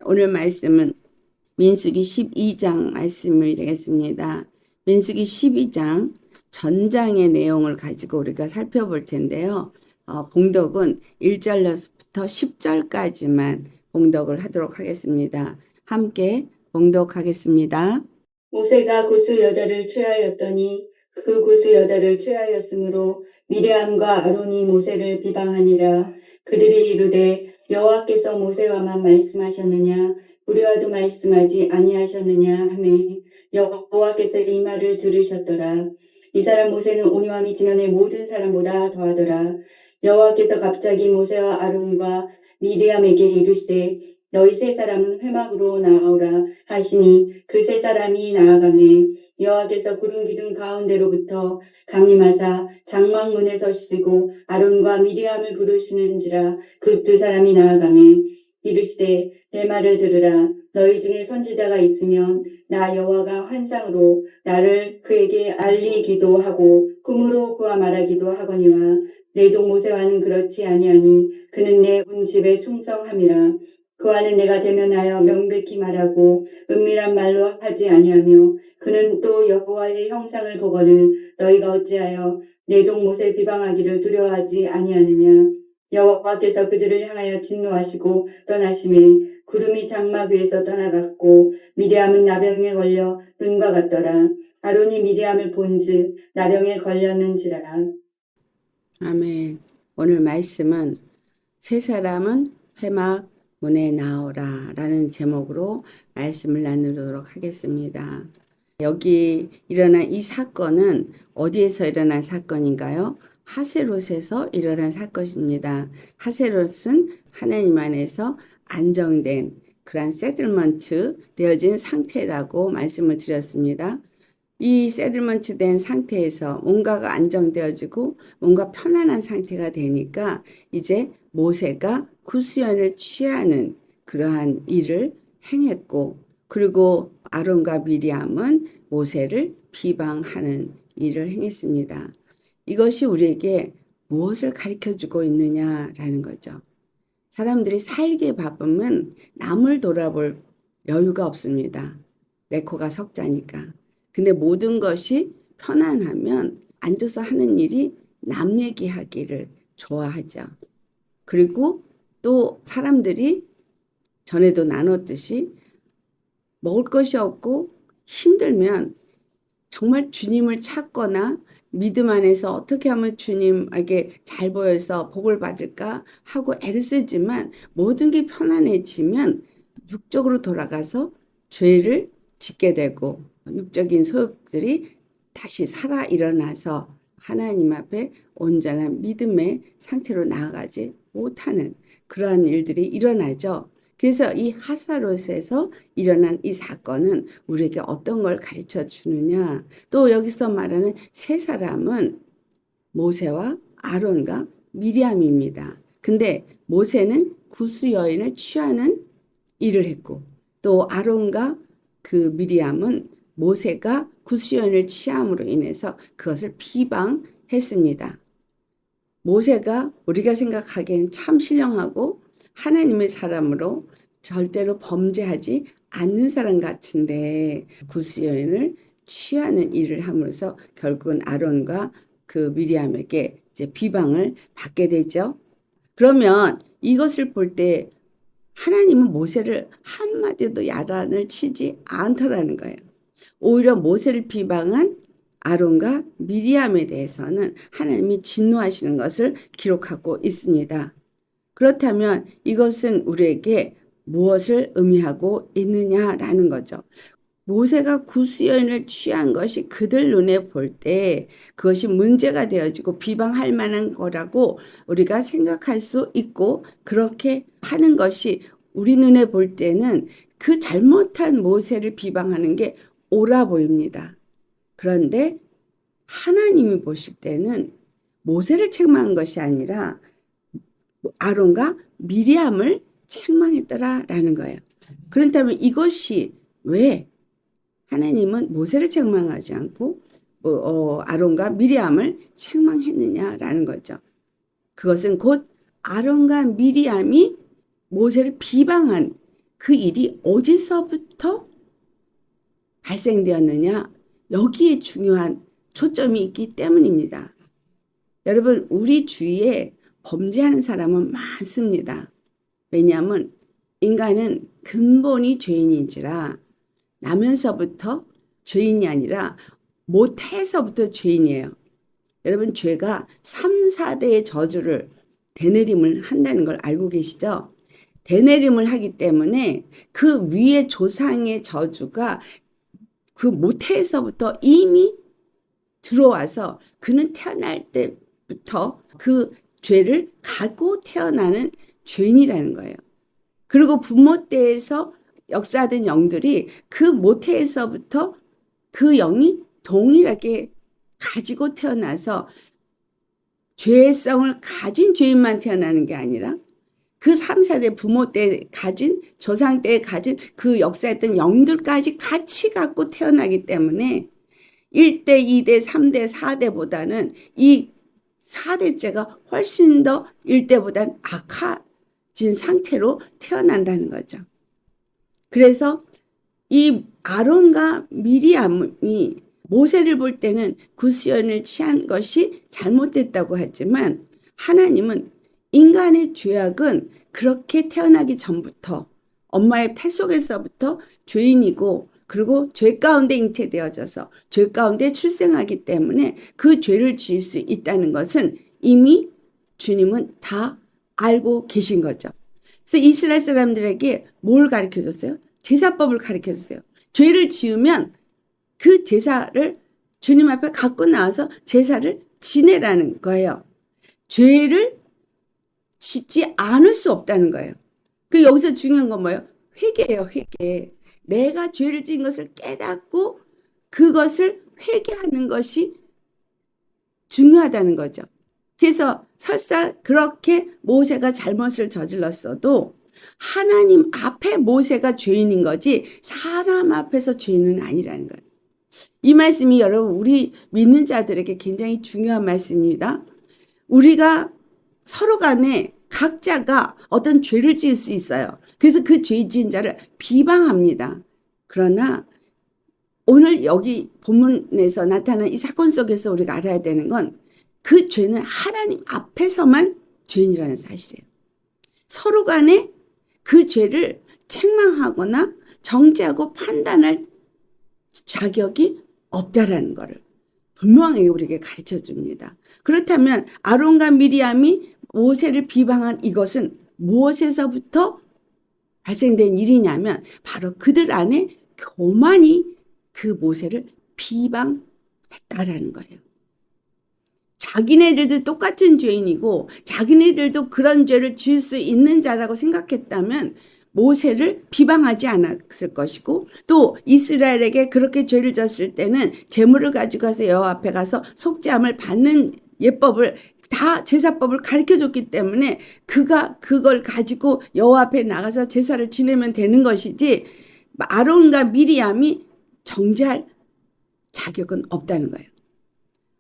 오늘 말씀은 민수기 12장 말씀이 되겠습니다. 민수기 12장 전장의 내용을 가지고 우리가 살펴볼 텐데요. 봉독은 1절부터 10절까지만 봉독을 하도록 하겠습니다. 함께 봉독하겠습니다. 모세가 구스 여자를 취하였더니 그 구스 여자를 취하였으므로 미르암과 아론이 모세를 비방하니라. 그들이 이르되 여호와께서 모세와만 말씀하셨느냐 우리와도 말씀하지 아니하셨느냐 하매 여호와께서 이 말을 들으셨더라. 이 사람 모세는 온유함이 지면의 모든 사람보다 더하더라. 여호와께서 갑자기 모세와 아론과 미르암에게 이르시되 너희 세 사람은 회막으로 나아오라 하시니 그 세 사람이 나아가매 여호와께서 구름 기둥 가운데로부터 강림하사 장막문에 서시고 아론과 미리암을 부르시는지라 그 두 사람이 나아가매 이르시되 내 말을 들으라. 너희 중에 선지자가 있으면 나 여호와가 환상으로 나를 그에게 알리기도 하고 꿈으로 그와 말하기도 하거니와 내 종 모세와는 그렇지 아니하니 그는 내 온 집에 충성함이라. 그와는 내가 대면하여 명백히 말하고 은밀한 말로 하지 아니하며 그는 또 여호와의 형상을 보거늘 너희가 어찌하여 내 종 모세 비방하기를 두려워하지 아니하느냐. 여호와께서 그들을 향하여 진노하시고 떠나심에 구름이 장막 위에서 떠나갔고 미리암은 나병에 걸려 눈과 같더라. 아론이 미리암을 본즉 나병에 걸렸는지라. 아멘. 오늘 말씀은 세 사람은 회막 문에 나오라 라는 제목으로 말씀을 나누도록 하겠습니다. 여기 일어난 이 사건은 어디에서 일어난 사건인가요? 하세롯에서 일어난 사건입니다. 하세롯은 하나님 안에서 안정된 그런 세틀먼트 되어진 상태라고 말씀을 드렸습니다. 이 세틀먼트 된 상태에서 뭔가가 안정되어지고 뭔가 편안한 상태가 되니까 이제 모세가 구수연을 취하는 그러한 일을 행했고, 그리고 아론과 미리암은 모세를 비방하는 일을 행했습니다. 이것이 우리에게 무엇을 가르쳐주고 있느냐라는 거죠. 사람들이 살기에 바쁘면 남을 돌아볼 여유가 없습니다. 내 코가 석자니까. 근데 모든 것이 편안하면 앉아서 하는 일이 남 얘기하기를 좋아하죠. 그리고 또 사람들이 전에도 나눴듯이 먹을 것이 없고 힘들면 정말 주님을 찾거나 믿음 안에서 어떻게 하면 주님에게 잘 보여서 복을 받을까 하고 애를 쓰지만 모든 게 편안해지면 육적으로 돌아가서 죄를 짓게 되고 육적인 소욕들이 다시 살아 일어나서 하나님 앞에 온전한 믿음의 상태로 나아가지 못하는 그러한 일들이 일어나죠. 그래서 이 하사롯에서 일어난 이 사건은 우리에게 어떤 걸 가르쳐 주느냐. 또 여기서 말하는 세 사람은 모세와 아론과 미리암입니다. 근데 모세는 구수 여인을 취하는 일을 했고, 또 아론과 그 미리암은 모세가 구수 여인을 취함으로 인해서 그것을 비방했습니다. 모세가 우리가 생각하기엔 참 신령하고 하나님의 사람으로 절대로 범죄하지 않는 사람 같은데 구스 여인을 취하는 일을 함으로써 결국은 아론과 그 미리암에게 이제 비방을 받게 되죠. 그러면 이것을 볼 때 하나님은 모세를 한마디도 야단을 치지 않더라는 거예요. 오히려 모세를 비방한 아론과 미리암에 대해서는 하나님이 진노하시는 것을 기록하고 있습니다. 그렇다면 이것은 우리에게 무엇을 의미하고 있느냐라는 거죠. 모세가 구수연을 취한 것이 그들 눈에 볼 때 그것이 문제가 되어지고 비방할 만한 거라고 우리가 생각할 수 있고, 그렇게 하는 것이 우리 눈에 볼 때는 그 잘못한 모세를 비방하는 게 옳아 보입니다. 그런데 하나님이 보실 때는 모세를 책망한 것이 아니라 아론과 미리암을 책망했더라라는 거예요. 그렇다면 이것이 왜 하나님은 모세를 책망하지 않고 아론과 미리암을 책망했느냐라는 거죠. 그것은 곧 아론과 미리암이 모세를 비방한 그 일이 어디서부터 발생되었느냐? 여기에 중요한 초점이 있기 때문입니다. 여러분, 우리 주위에 범죄하는 사람은 많습니다. 왜냐하면 인간은 근본이 죄인인지라 나면서부터 죄인이 아니라 못해서부터 죄인이에요. 여러분, 죄가 3, 4대의 저주를 대내림을 한다는 걸 알고 계시죠? 대내림을 하기 때문에 그 위에 조상의 저주가 그 모태에서부터 이미 들어와서 그는 태어날 때부터 그 죄를 가고 태어나는 죄인이라는 거예요. 그리고 부모 때에서 역사하던 영들이 그 모태에서부터 그 영이 동일하게 가지고 태어나서 죄성을 가진 죄인만 태어나는 게 아니라 그 3, 4대 부모 때 가진 조상 때 가진 그 역사했던 영들까지 같이 갖고 태어나기 때문에 1대, 2대, 3대, 4대보다는 이 4대째가 훨씬 더 1대보다는 악화진 상태로 태어난다는 거죠. 그래서 이 아론과 미리암이 모세를 볼 때는 구수연을 취한 것이 잘못됐다고 하지만 하나님은 인간의 죄악은 그렇게 태어나기 전부터 엄마의 胎속에서부터 죄인이고 그리고 죄 가운데 잉태되어져서 죄 가운데 출생하기 때문에 그 죄를 지을 수 있다는 것은 이미 주님은 다 알고 계신 거죠. 그래서 이스라엘 사람들에게 뭘 가르쳐 줬어요? 제사법을 가르쳐 줬어요. 죄를 지으면 그 제사를 주님 앞에 갖고 나와서 제사를 지내라는 거예요. 죄를 짓지 않을 수 없다는 거예요. 그 여기서 중요한 건 뭐예요? 회개예요, 회개. 내가 죄를 지은 것을 깨닫고 그것을 회개하는 것이 중요하다는 거죠. 그래서 설사 그렇게 모세가 잘못을 저질렀어도 하나님 앞에 모세가 죄인인 거지 사람 앞에서 죄인은 아니라는 거예요. 이 말씀이 여러분 우리 믿는 자들에게 굉장히 중요한 말씀입니다. 우리가 서로 간에 각자가 어떤 죄를 지을 수 있어요. 그래서 그 죄 지은 자를 비방합니다. 그러나 오늘 여기 본문에서 나타난 이 사건 속에서 우리가 알아야 되는 건 그 죄는 하나님 앞에서만 죄인이라는 사실이에요. 서로 간에 그 죄를 책망하거나 정죄하고 판단할 자격이 없다라는 것을 분명하게 우리에게 가르쳐 줍니다. 그렇다면 아론과 미리암이 모세를 비방한 이것은 무엇에서부터 발생된 일이냐면 바로 그들 안에 교만이 그 모세를 비방했다라는 거예요. 자기네들도 똑같은 죄인이고 자기네들도 그런 죄를 지을 수 있는 자라고 생각했다면 모세를 비방하지 않았을 것이고 또 이스라엘에게 그렇게 죄를 졌을 때는 제물을 가지고 가서 여호와 앞에 가서 속죄함을 받는 예법을 다 제사법을 가르쳐줬기 때문에 그가 그걸 가지고 여호와 앞에 나가서 제사를 지내면 되는 것이지 아론과 미리암이 정죄할 자격은 없다는 거예요.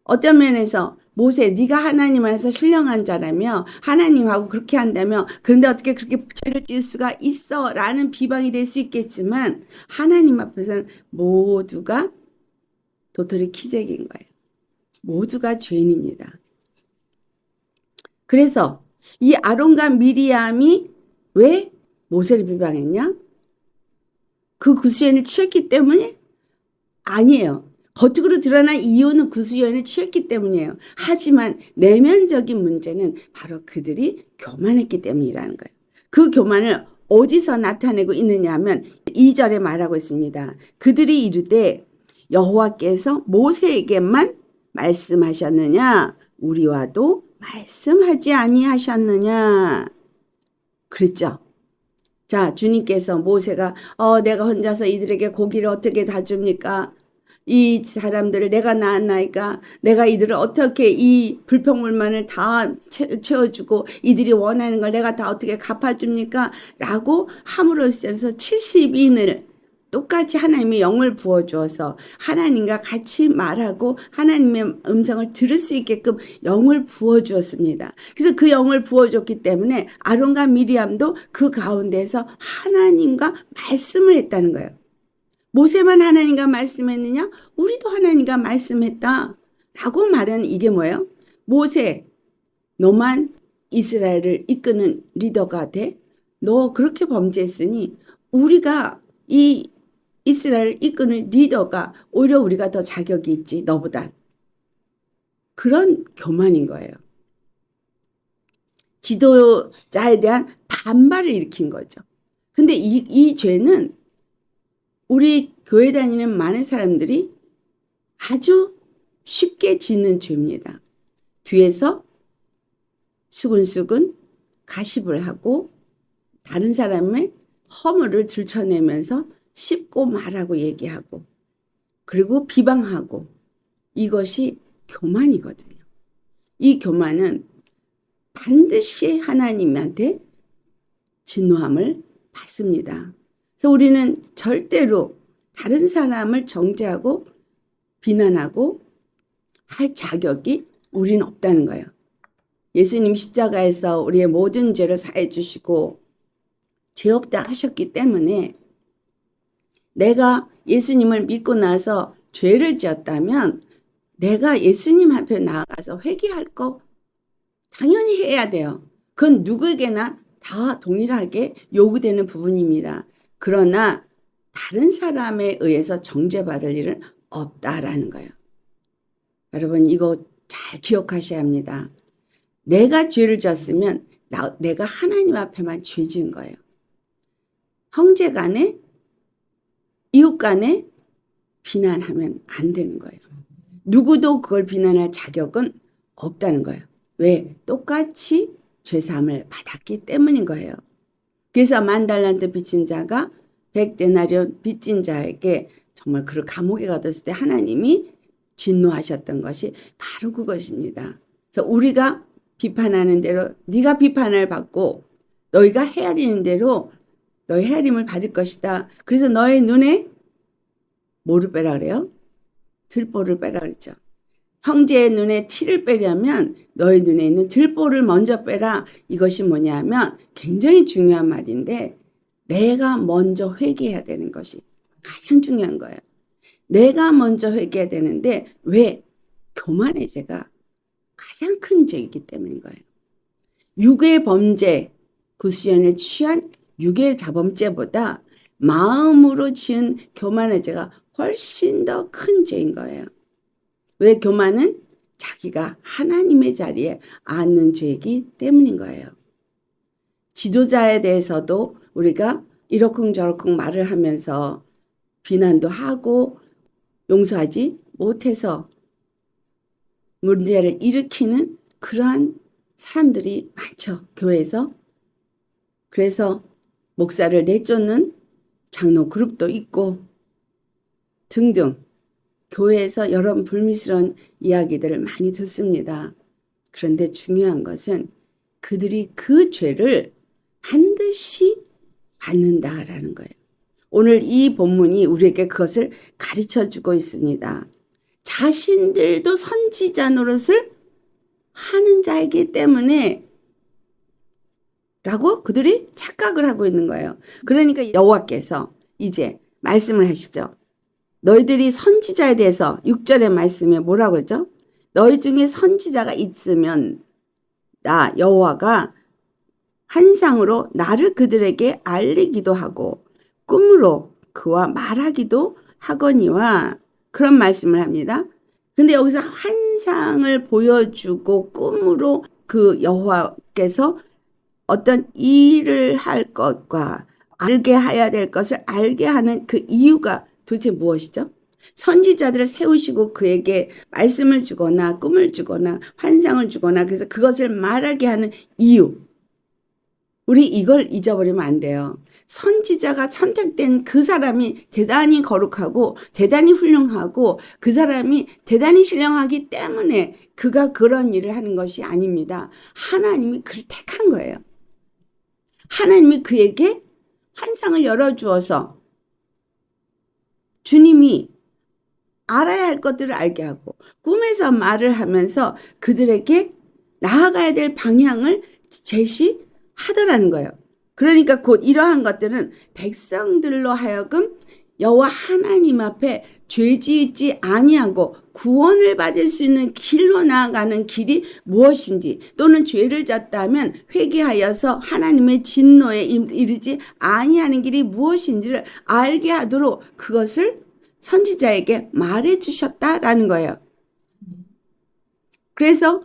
어떤 면에서 모세 네가 하나님 안에서 신령한 자라며 하나님하고 그렇게 한다며 그런데 어떻게 그렇게 죄를 지을 수가 있어 라는 비방이 될 수 있겠지만 하나님 앞에서는 모두가 도토리 키재기인 거예요. 모두가 죄인입니다. 그래서 이 아론과 미리암이 왜 모세를 비방했냐? 그 구수연을 취했기 때문에? 아니에요. 겉으로 드러난 이유는 구수연을 취했기 때문이에요. 하지만 내면적인 문제는 바로 그들이 교만했기 때문이라는 거예요. 그 교만을 어디서 나타내고 있느냐 하면 2절에 말하고 있습니다. 그들이 이르되 여호와께서 모세에게만 말씀하셨느냐? 우리와도 말씀하지 아니하셨느냐? 그랬죠. 자, 주님께서 모세가 내가 혼자서 이들에게 고기를 어떻게 다 줍니까? 이 사람들을 내가 낳았나이까? 내가 이들을 어떻게 이 불평물만을 다 채워주고 이들이 원하는 걸 내가 다 어떻게 갚아줍니까? 라고 함으로써 70인을 똑같이 하나님의 영을 부어주어서 하나님과 같이 말하고 하나님의 음성을 들을 수 있게끔 영을 부어주었습니다. 그래서 그 영을 부어줬기 때문에 아론과 미리암도 그 가운데서 하나님과 말씀을 했다는 거예요. 모세만 하나님과 말씀했느냐? 우리도 하나님과 말씀했다. 라고 말하는 이게 뭐예요? 모세, 너만 이스라엘을 이끄는 리더가 돼? 너 그렇게 범죄했으니 우리가 이 이스라엘을 이끄는 리더가 오히려 우리가 더 자격이 있지 너보다. 그런 교만인 거예요. 지도자에 대한 반발을 일으킨 거죠. 근데 이 죄는 우리 교회 다니는 많은 사람들이 아주 쉽게 짓는 죄입니다. 뒤에서 수근수근 가십을 하고 다른 사람의 허물을 들춰내면서 씹고 말하고 얘기하고 그리고 비방하고 이것이 교만이거든요. 이 교만은 반드시 하나님한테 진노함을 받습니다. 그래서 우리는 절대로 다른 사람을 정죄하고 비난하고 할 자격이 우리는 없다는 거예요. 예수님 십자가에서 우리의 모든 죄를 사해 주시고 죄 없다 하셨기 때문에 내가 예수님을 믿고 나서 죄를 지었다면 내가 예수님 앞에 나아가서 회개할 거 당연히 해야 돼요. 그건 누구에게나 다 동일하게 요구되는 부분입니다. 그러나 다른 사람에 의해서 정죄받을 일은 없다라는 거예요. 여러분 이거 잘 기억하셔야 합니다. 내가 죄를 졌으면 내가 하나님 앞에만 죄 지은 거예요. 형제 간에 이웃 간에 비난하면 안 되는 거예요. 누구도 그걸 비난할 자격은 없다는 거예요. 왜? 똑같이 죄사함을 받았기 때문인 거예요. 그래서 10,000달란트 빚진 자가 100데나리온 빚진 자에게 정말 그를 감옥에 가뒀을 때 하나님이 진노하셨던 것이 바로 그것입니다. 그래서 우리가 비판하는 대로 네가 비판을 받고 너희가 헤아리는 대로 너희 헤아림을 받을 것이다. 그래서 너의 눈에 뭐를 빼라 그래요? 들보를 빼라 그랬죠. 형제의 눈에 티를 빼려면 너희 눈에 있는 들보를 먼저 빼라. 이것이 뭐냐면 굉장히 중요한 말인데 내가 먼저 회개해야 되는 것이 가장 중요한 거예요. 내가 먼저 회개해야 되는데 왜? 교만의 죄가 가장 큰 죄이기 때문인 거예요. 육의 범죄, 구수연에 취한 육의 자범죄보다 마음으로 지은 교만의 죄가 훨씬 더 큰 죄인 거예요. 왜? 교만은 자기가 하나님의 자리에 앉는 죄이기 때문인 거예요. 지도자에 대해서도 우리가 이러쿵저러쿵 말을 하면서 비난도 하고 용서하지 못해서 문제를 일으키는 그러한 사람들이 많죠. 교회에서. 그래서 목사를 내쫓는 장로 그룹도 있고 등등 교회에서 여러 불미스러운 이야기들을 많이 듣습니다. 그런데 중요한 것은 그들이 그 죄를 반드시 받는다라는 거예요. 오늘 이 본문이 우리에게 그것을 가르쳐주고 있습니다. 자신들도 선지자 노릇을 하는 자이기 때문에 라고 그들이 착각을 하고 있는 거예요. 그러니까 여호와께서 이제 말씀을 하시죠. 너희들이 선지자에 대해서 6절의 말씀에 뭐라고 했죠? 너희 중에 선지자가 있으면 나 여호와가 환상으로 나를 그들에게 알리기도 하고 꿈으로 그와 말하기도 하거니와 그런 말씀을 합니다. 근데 여기서 환상을 보여주고 꿈으로 그 여호와께서 어떤 일을 할 것과 알게 해야 될 것을 알게 하는 그 이유가 도대체 무엇이죠? 선지자들을 세우시고 그에게 말씀을 주거나 꿈을 주거나 환상을 주거나 그래서 그것을 말하게 하는 이유. 우리 이걸 잊어버리면 안 돼요. 선지자가 선택된 그 사람이 대단히 거룩하고 대단히 훌륭하고 그 사람이 대단히 신령하기 때문에 그가 그런 일을 하는 것이 아닙니다. 하나님이 그를 택한 거예요. 하나님이 그에게 환상을 열어주어서 주님이 알아야 할 것들을 알게 하고 꿈에서 말을 하면서 그들에게 나아가야 될 방향을 제시하더라는 거예요. 그러니까 곧 이러한 것들은 백성들로 하여금 여호와 하나님 앞에 죄짓지 아니하고 구원을 받을 수 있는 길로 나아가는 길이 무엇인지, 또는 죄를 졌다면 회개하여서 하나님의 진노에 이르지 아니하는 길이 무엇인지를 알게 하도록 그것을 선지자에게 말해 주셨다라는 거예요. 그래서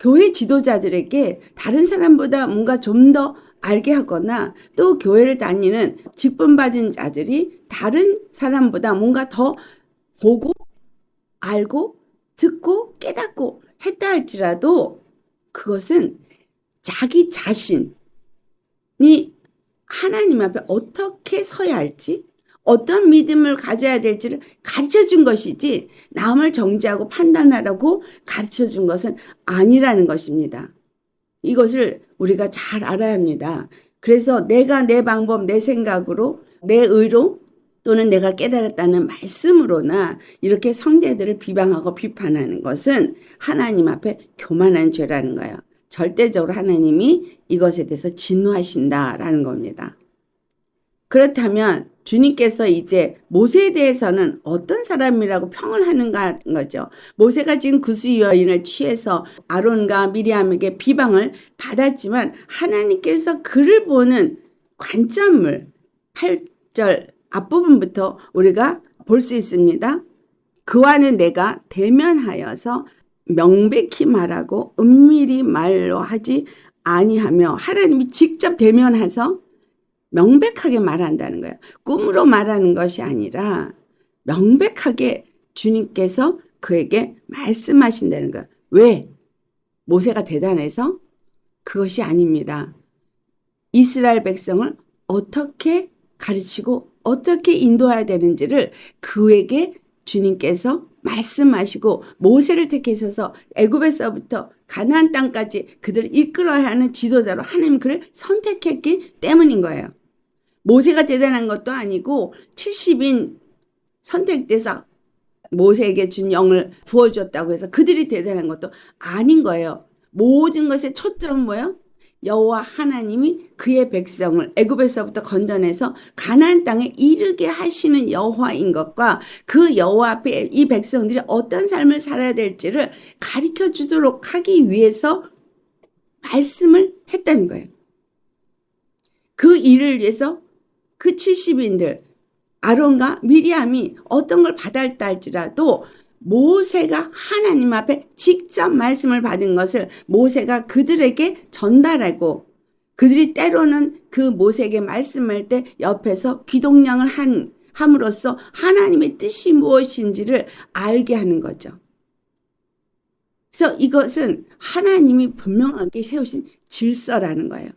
교회 지도자들에게 다른 사람보다 뭔가 좀 더 알게 하거나, 또 교회를 다니는 직분 받은 자들이 다른 사람보다 뭔가 더 보고 알고 듣고 깨닫고 했다 할지라도 그것은 자기 자신이 하나님 앞에 어떻게 서야 할지, 어떤 믿음을 가져야 될지를 가르쳐 준 것이지 남을 정죄하고 판단하라고 가르쳐 준 것은 아니라는 것입니다. 이것을 우리가 잘 알아야 합니다. 그래서 내가 내 방법, 내 생각으로, 내 의로, 또는 내가 깨달았다는 말씀으로나 이렇게 성대들을 비방하고 비판하는 것은 하나님 앞에 교만한 죄라는 거예요. 절대적으로 하나님이 이것에 대해서 진노하신다라는 겁니다. 그렇다면 주님께서 이제 모세에 대해서는 어떤 사람이라고 평을 하는가 하는 거죠. 모세가 지금 구수 여인을 취해서 아론과 미리암에게 비방을 받았지만 하나님께서 그를 보는 관점을 8절 앞부분부터 우리가 볼 수 있습니다. 그와는 내가 대면하여서 명백히 말하고 은밀히 말로 하지 아니하며, 하나님이 직접 대면해서 명백하게 말한다는 거예요. 꿈으로 말하는 것이 아니라 명백하게 주님께서 그에게 말씀하신다는 거예요. 왜? 모세가 대단해서? 그것이 아닙니다. 이스라엘 백성을 어떻게 가르치고 어떻게 인도해야 되는지를 그에게 주님께서 말씀하시고 모세를 택하셔서 애굽에서부터 가나안 땅까지 그들을 이끌어야 하는 지도자로 하나님 그를 선택했기 때문인 거예요. 모세가 대단한 것도 아니고 70인 선택돼서 모세에게 준 영을 부어줬다고 해서 그들이 대단한 것도 아닌 거예요. 모든 것의 초점은 뭐예요? 여호와 하나님이 그의 백성을 애굽에서부터 건져내서 가나안 땅에 이르게 하시는 여호와인 것과 그 여호와 앞에 이 백성들이 어떤 삶을 살아야 될지를 가르쳐 주도록 하기 위해서 말씀을 했다는 거예요. 그 일을 위해서 그 70인들 아론과 미리암이 어떤 걸 받았다 할지라도 모세가 하나님 앞에 직접 말씀을 받은 것을 모세가 그들에게 전달하고, 그들이 때로는 그 모세에게 말씀할 때 옆에서 귀동냥을 함으로써 하나님의 뜻이 무엇인지를 알게 하는 거죠. 그래서 이것은 하나님이 분명하게 세우신 질서라는 거예요.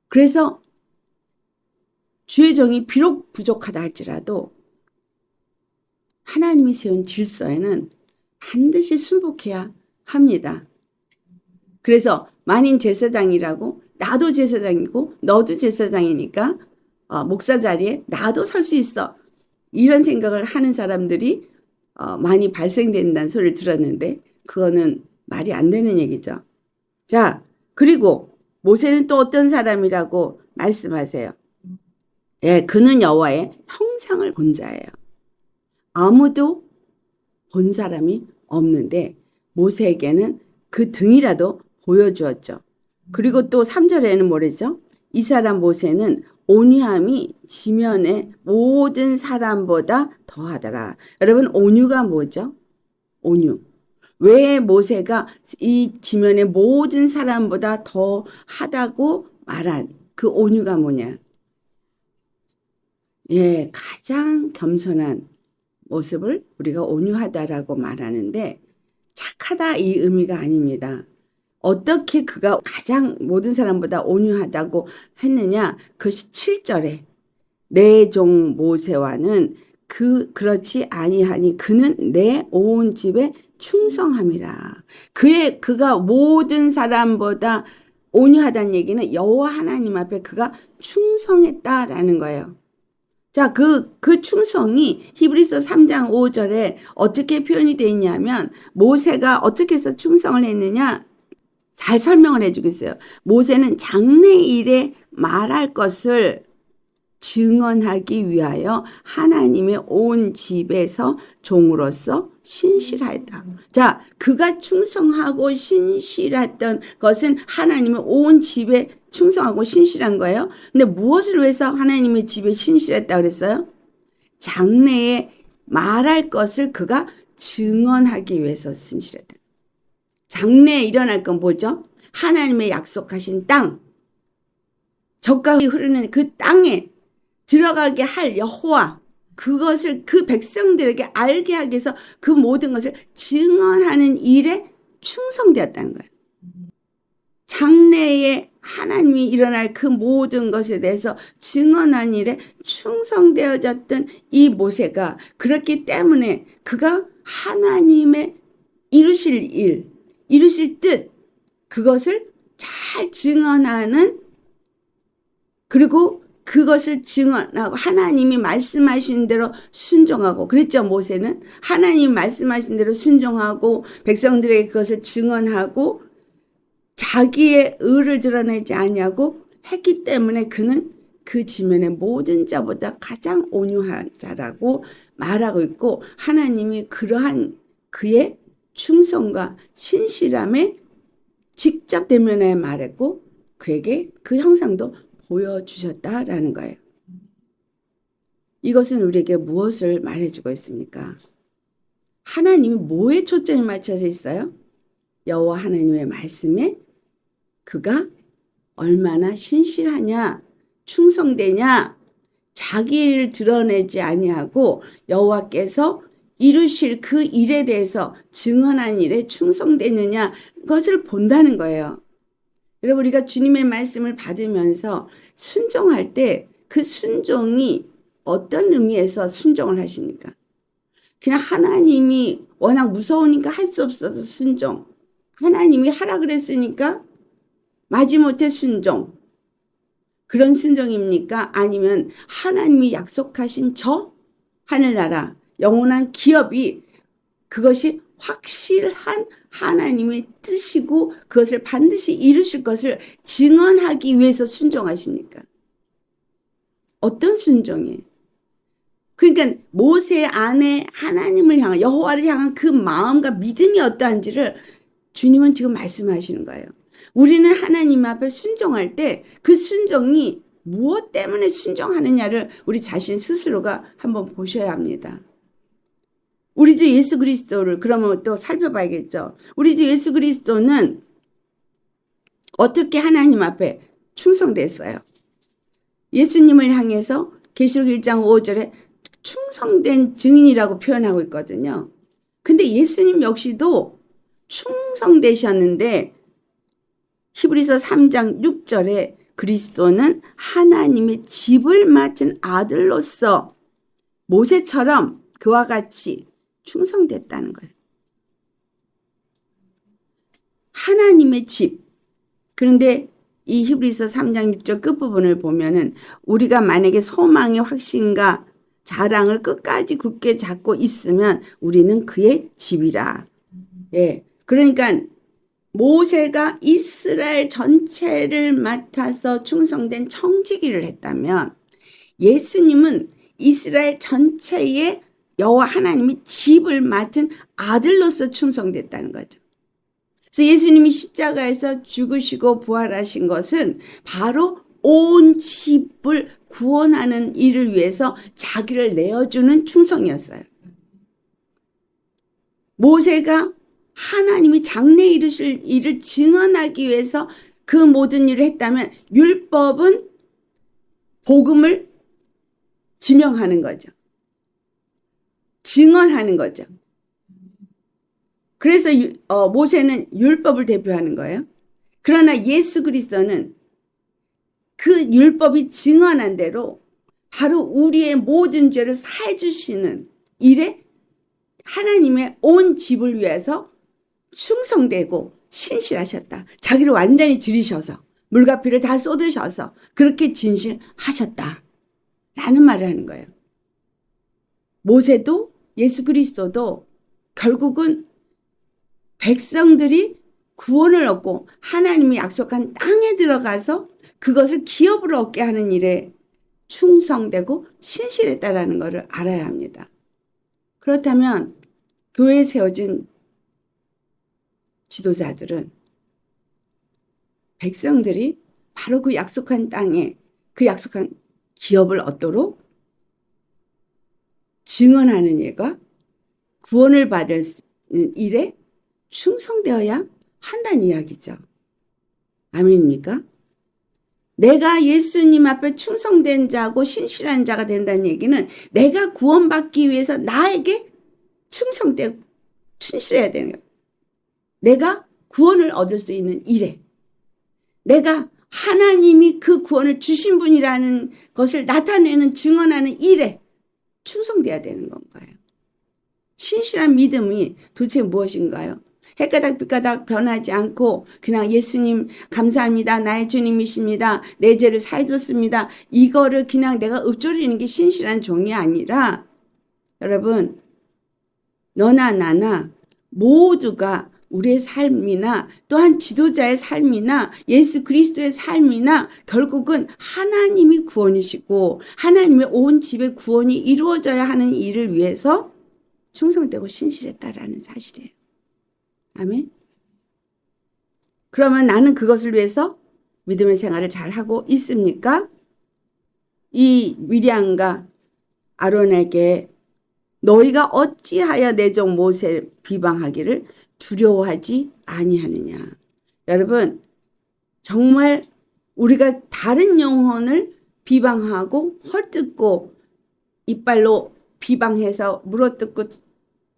그래서 주의 종이 비록 부족하다 할지라도 하나님이 세운 질서에는 반드시 순복해야 합니다. 그래서 만인 제사장이라고 나도 제사장이고 너도 제사장이니까 목사 자리에 나도 설 수 있어, 이런 생각을 하는 사람들이 많이 발생된다는 소리를 들었는데 그거는 말이 안 되는 얘기죠. 자, 그리고 모세는 또 어떤 사람이라고 말씀하세요? 예, 그는 여호와의 형상을 본 자예요. 아무도 본 사람이 없는데 모세에게는 그 등이라도 보여주었죠. 그리고 또 3절에는 뭐랬죠? 이 사람 모세는 온유함이 지면의 모든 사람보다 더하더라. 여러분, 온유가 뭐죠? 온유. 왜 모세가 이 지면의 모든 사람보다 더하다고 말한 그 온유가 뭐냐? 예, 가장 겸손한 모습을 우리가 온유하다라고 말하는데 착하다 이 의미가 아닙니다. 어떻게 그가 가장 모든 사람보다 온유하다고 했느냐? 그것이 7절에 내 종 모세와는 그렇지 아니하니 그는 내 온 집에 충성함이라. 그가 모든 사람보다 온유하다는 얘기는 여호와 하나님 앞에 그가 충성했다라는 거예요. 자, 그 충성이 히브리서 3장 5절에 어떻게 표현이 되어 있냐면 모세가 어떻게 해서 충성을 했느냐 잘 설명을 해주고 있어요. 모세는 장래일에 말할 것을 증언하기 위하여 하나님의 온 집에서 종으로서 신실하였다. 자, 그가 충성하고 신실했던 것은 하나님의 온 집에 충성하고 신실한 거예요. 근데 무엇을 위해서 하나님의 집에 신실했다 그랬어요? 장래에 말할 것을 그가 증언하기 위해서 신실했다. 장래에 일어날 건 뭐죠? 하나님의 약속하신 땅, 젖과 흐르는 그 땅에 들어가게 할 여호와, 그것을 그 백성들에게 알게 하기 위해서 그 모든 것을 증언하는 일에 충성되었다는 거예요. 장래에 하나님이 일어날 그 모든 것에 대해서 증언한 일에 충성되어졌던 이 모세가 그렇기 때문에 그가 하나님의 이루실 일, 이루실 뜻, 그것을 잘 증언하는, 그리고 그것을 증언하고 하나님이 말씀하신 대로 순종하고, 그랬죠. 모세는 하나님이 말씀하신 대로 순종하고 백성들에게 그것을 증언하고 자기의 의를 드러내지 아니하고 했기 때문에 그는 그 지면의 모든 자보다 가장 온유한 자라고 말하고 있고, 하나님이 그러한 그의 충성과 신실함에 직접 대면에 말했고 그에게 그 형상도 보여주셨다라는 거예요. 이것은 우리에게 무엇을 말해주고 있습니까? 하나님이 뭐에 초점이 맞춰져 있어요? 여호와 하나님의 말씀에 그가 얼마나 신실하냐, 충성되냐, 자기 일을 드러내지 아니하고 여호와께서 이루실 그 일에 대해서 증언한 일에 충성되느냐, 그것을 본다는 거예요. 여러분, 우리가 주님의 말씀을 받으면서 순종할 때 그 순종이 어떤 의미에서 순종을 하십니까? 그냥 하나님이 워낙 무서우니까 할 수 없어서 순종, 하나님이 하라 그랬으니까 마지못해 순종, 그런 순종입니까? 아니면 하나님이 약속하신 저 하늘나라 영원한 기업이, 그것이 확실한 하나님의 뜻이고 그것을 반드시 이루실 것을 증언하기 위해서 순종하십니까? 어떤 순종이에요? 그러니까 모세 안에 하나님을 향한, 여호와를 향한 그 마음과 믿음이 어떠한지를 주님은 지금 말씀하시는 거예요. 우리는 하나님 앞에 순종할 때 그 순종이 무엇 때문에 순종하느냐를 우리 자신 스스로가 한번 보셔야 합니다. 우리 주 예수 그리스도를 그러면 또 살펴봐야겠죠. 우리 주 예수 그리스도는 어떻게 하나님 앞에 충성됐어요? 예수님을 향해서 계시록 1장 5절에 충성된 증인이라고 표현하고 있거든요. 근데 예수님 역시도 충성되셨는데 히브리서 3장 6절에 그리스도는 하나님의 집을 맡은 아들로서 모세처럼 그와 같이 충성됐다는 거예요. 하나님의 집. 그런데 이 히브리서 3장 6절 끝부분을 보면은 우리가 만약에 소망의 확신과 자랑을 끝까지 굳게 잡고 있으면 우리는 그의 집이라. 예. 그러니까 모세가 이스라엘 전체를 맡아서 충성된 청지기를 했다면 예수님은 이스라엘 전체의 여호와 하나님이 집을 맡은 아들로서 충성됐다는 거죠. 그래서 예수님이 십자가에서 죽으시고 부활하신 것은 바로 온 집을 구원하는 일을 위해서 자기를 내어주는 충성이었어요. 모세가 하나님이 장래 이루실 일을 증언하기 위해서 그 모든 일을 했다면 율법은 복음을 지명하는 거죠. 증언하는 거죠. 그래서 모세는 율법을 대표하는 거예요. 그러나 예수 그리스도는 그 율법이 증언한 대로 바로 우리의 모든 죄를 사해 주시는 일에 하나님의 온 집을 위해서 충성되고 신실하셨다. 자기를 완전히 들이셔서 물과 피를 다 쏟으셔서 그렇게 진실하셨다. 라는 말을 하는 거예요. 모세도 예수 그리스도도 결국은 백성들이 구원을 얻고 하나님이 약속한 땅에 들어가서 그것을 기업으로 얻게 하는 일에 충성되고 신실했다라는 것을 알아야 합니다. 그렇다면 교회에 세워진 지도자들은 백성들이 바로 그 약속한 땅에 그 약속한 기업을 얻도록 증언하는 일과 구원을 받을 일에 충성되어야 한다는 이야기죠. 아멘입니까? 내가 예수님 앞에 충성된 자고 신실한 자가 된다는 얘기는 내가 구원받기 위해서 나에게 충성되고 충실해야 되는 거예요. 내가 구원을 얻을 수 있는 일에, 내가 하나님이 그 구원을 주신 분이라는 것을 나타내는 증언하는 일에 충성돼야 되는 건가요? 신실한 믿음이 도대체 무엇인가요? 해가닥 빛가닥 변하지 않고 그냥 예수님 감사합니다. 나의 주님이십니다. 내 죄를 사해 줬습니다. 이거를 그냥 내가 읊조리는 게 신실한 종이 아니라 여러분 너나 나나 모두가 우리의 삶이나 또한 지도자의 삶이나 예수 그리스도의 삶이나 결국은 하나님이 구원이시고 하나님의 온 집의 구원이 이루어져야 하는 일을 위해서 충성되고 신실했다라는 사실이에요. 아멘. 그러면 나는 그것을 위해서 믿음의 생활을 잘하고 있습니까? 이 미리암과 아론에게 너희가 어찌하여 내 종 모세를 비방하기를 두려워하지 아니하느냐. 여러분 정말 우리가 다른 영혼을 비방하고 헐뜯고 이빨로 비방해서 물어뜯고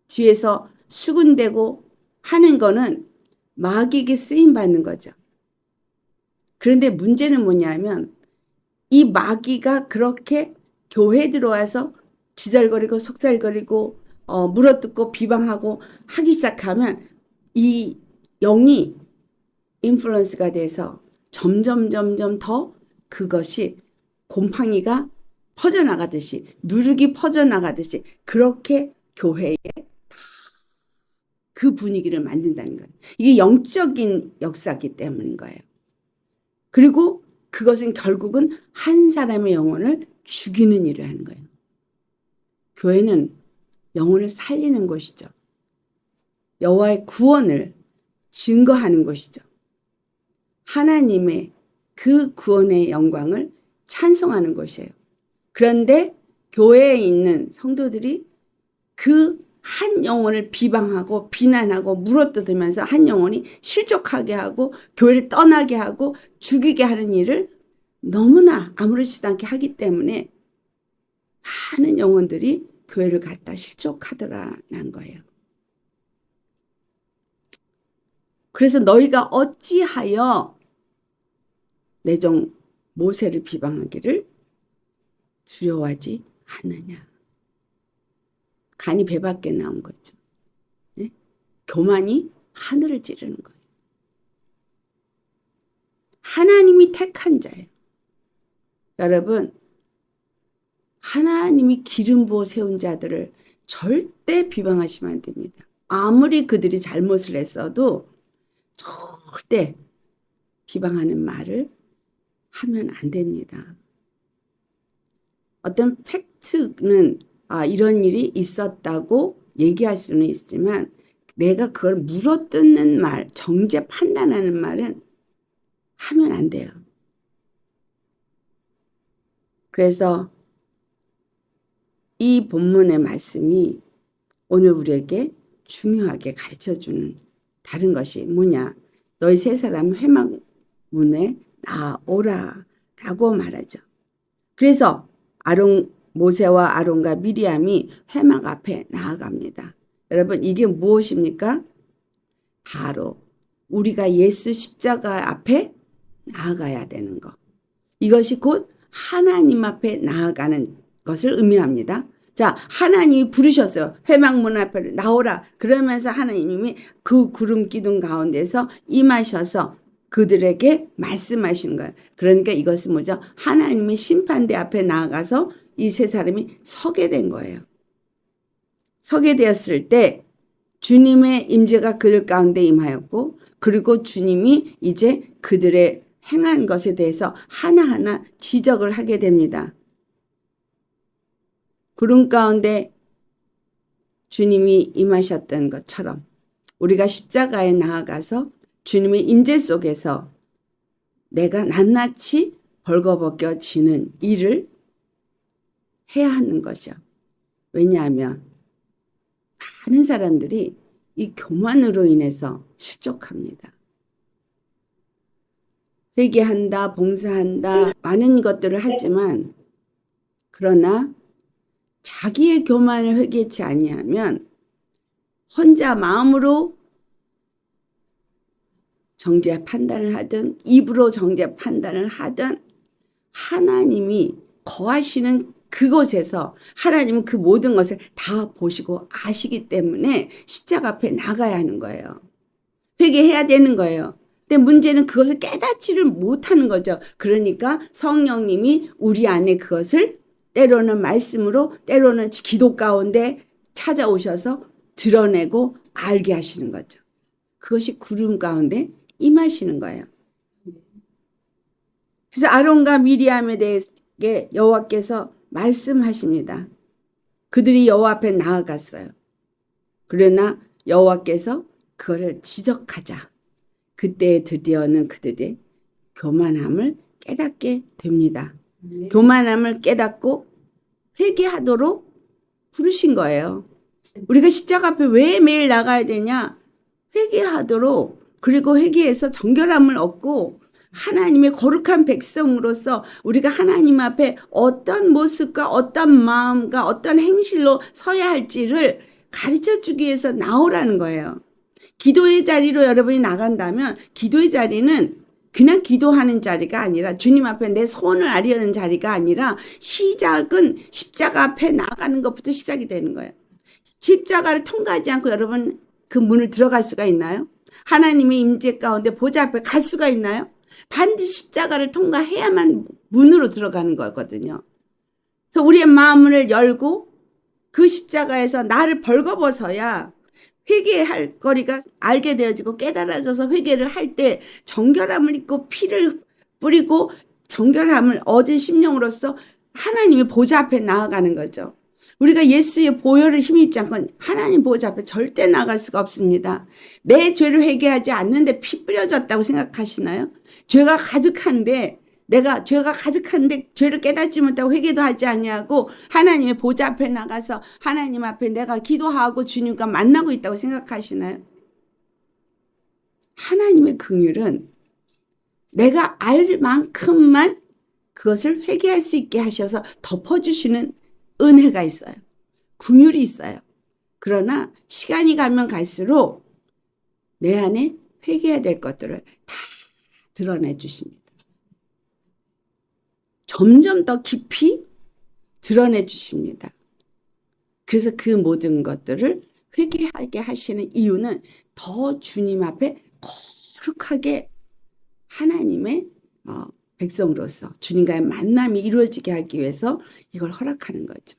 뒤에서 수군대고 하는 거는 마귀에게 쓰임받는 거죠. 그런데 문제는 뭐냐면 이 마귀가 그렇게 교회에 들어와서 지잘거리고 속살거리고 물어뜯고 비방하고 하기 시작하면 이 영이 인플루언스가 돼서 점점 더 그것이 곰팡이가 퍼져나가듯이 누룩이 퍼져나가듯이 그렇게 교회에 그 분위기를 만든다는 거예요. 이게 영적인 역사이기 때문인 거예요. 그리고 그것은 결국은 한 사람의 영혼을 죽이는 일을 하는 거예요. 교회는 영혼을 살리는 곳이죠. 여호와의 구원을 증거하는 곳이죠. 하나님의 그 구원의 영광을 찬송하는 곳이에요. 그런데 교회에 있는 성도들이 그 한 영혼을 비방하고 비난하고 물어뜯으면서 한 영혼이 실족하게 하고 교회를 떠나게 하고 죽이게 하는 일을 너무나 아무렇지도 않게 하기 때문에 많은 영혼들이 교회를 갖다 실족하더라는 거예요. 그래서 너희가 어찌하여 내 종 모세를 비방하기를 두려워하지 않느냐. 간이 배 밖에 나온 거죠. 네? 교만이 하늘을 찌르는 거예요. 하나님이 택한 자예요. 여러분 하나님이 기름 부어 세운 자들을 절대 비방하시면 안 됩니다. 아무리 그들이 잘못을 했어도 절대 비방하는 말을 하면 안 됩니다. 어떤 팩트는 이런 일이 있었다고 얘기할 수는 있지만 내가 그걸 물어뜯는 말, 정죄 판단하는 말은 하면 안 돼요. 그래서 이 본문의 말씀이 오늘 우리에게 중요하게 가르쳐주는 다른 것이 뭐냐. 너희 세 사람 회막문에 나오라 라고 말하죠. 그래서 모세와 아론과 미리암이 회막 앞에 나아갑니다. 여러분 이게 무엇입니까? 바로 우리가 예수 십자가 앞에 나아가야 되는 것. 이것이 곧 하나님 앞에 나아가는 것을 의미합니다. 자, 하나님이 부르셨어요. 회막문 앞에 나오라. 그러면서 하나님이 그 구름 기둥 가운데서 임하셔서 그들에게 말씀하시는 거예요. 그러니까 이것은 뭐죠? 하나님의 심판대 앞에 나아가서 이 세 사람이 서게 된 거예요. 서게 되었을 때 주님의 임재가 그들 가운데 임하였고, 그리고 주님이 이제 그들의 행한 것에 대해서 하나하나 지적을 하게 됩니다. 구름 가운데 주님이 임하셨던 것처럼 우리가 십자가에 나아가서 주님의 임재 속에서 내가 낱낱이 벌거벗겨지는 일을 해야 하는 것이요. 왜냐하면 많은 사람들이 이 교만으로 인해서 실족합니다. 회개한다, 봉사한다, 많은 것들을 하지만 그러나 자기의 교만을 회개치 아니하면 혼자 마음으로 정죄 판단을 하든 입으로 정죄 판단을 하든 하나님이 거하시는 그곳에서 하나님은 그 모든 것을 다 보시고 아시기 때문에 십자가 앞에 나가야 하는 거예요. 회개해야 되는 거예요. 근데 문제는 그것을 깨닫지를 못하는 거죠. 그러니까 성령님이 우리 안에 그것을 때로는 말씀으로 때로는 기도 가운데 찾아오셔서 드러내고 알게 하시는 거죠. 그것이 구름 가운데 임하시는 거예요. 그래서 아론과 미리암에 대해 여호와께서 말씀하십니다. 그들이 여호와 앞에 나아갔어요. 그러나 여호와께서 그거를 지적하자. 그때 드디어는 그들의 교만함을 깨닫게 됩니다. 교만함을 깨닫고 회개하도록 부르신 거예요. 우리가 십자가 앞에 왜 매일 나가야 되냐? 회개하도록, 그리고 회개해서 정결함을 얻고 하나님의 거룩한 백성으로서 우리가 하나님 앞에 어떤 모습과 어떤 마음과 어떤 행실로 서야 할지를 가르쳐주기 위해서 나오라는 거예요. 기도의 자리로 여러분이 나간다면 기도의 자리는 그냥 기도하는 자리가 아니라 주님 앞에 내 소원을 아뢰는 자리가 아니라 시작은 십자가 앞에 나가는 것부터 시작이 되는 거예요. 십자가를 통과하지 않고 여러분 그 문을 들어갈 수가 있나요? 하나님의 임재 가운데 보좌 앞에 갈 수가 있나요? 반드시 십자가를 통과해야만 문으로 들어가는 거거든요. 그래서 우리의 마음을 열고 그 십자가에서 나를 벌거벗어야 회개할 거리가 알게 되어지고 깨달아져서 회개를 할 때 정결함을 입고 피를 뿌리고 정결함을 얻은 심령으로서 하나님의 보좌 앞에 나아가는 거죠. 우리가 예수의 보혈을 힘입지 않고 하나님 보좌 앞에 절대 나갈 수가 없습니다. 내 죄를 회개하지 않는데 피 뿌려졌다고 생각하시나요? 죄가 가득한데 죄를 깨닫지 못하고 회개도 하지 아니하고 하나님의 보좌 앞에 나가서 하나님 앞에 내가 기도하고 주님과 만나고 있다고 생각하시나요? 하나님의 긍휼은 내가 알 만큼만 그것을 회개할 수 있게 하셔서 덮어주시는 은혜가 있어요. 긍휼이 있어요. 그러나 시간이 가면 갈수록 내 안에 회개해야 될 것들을 다 드러내 주십니다. 점점 더 깊이 드러내 주십니다. 그래서 그 모든 것들을 회개하게 하시는 이유는 더 주님 앞에 거룩하게 하나님의 백성으로서 주님과의 만남이 이루어지게 하기 위해서 이걸 허락하는 거죠.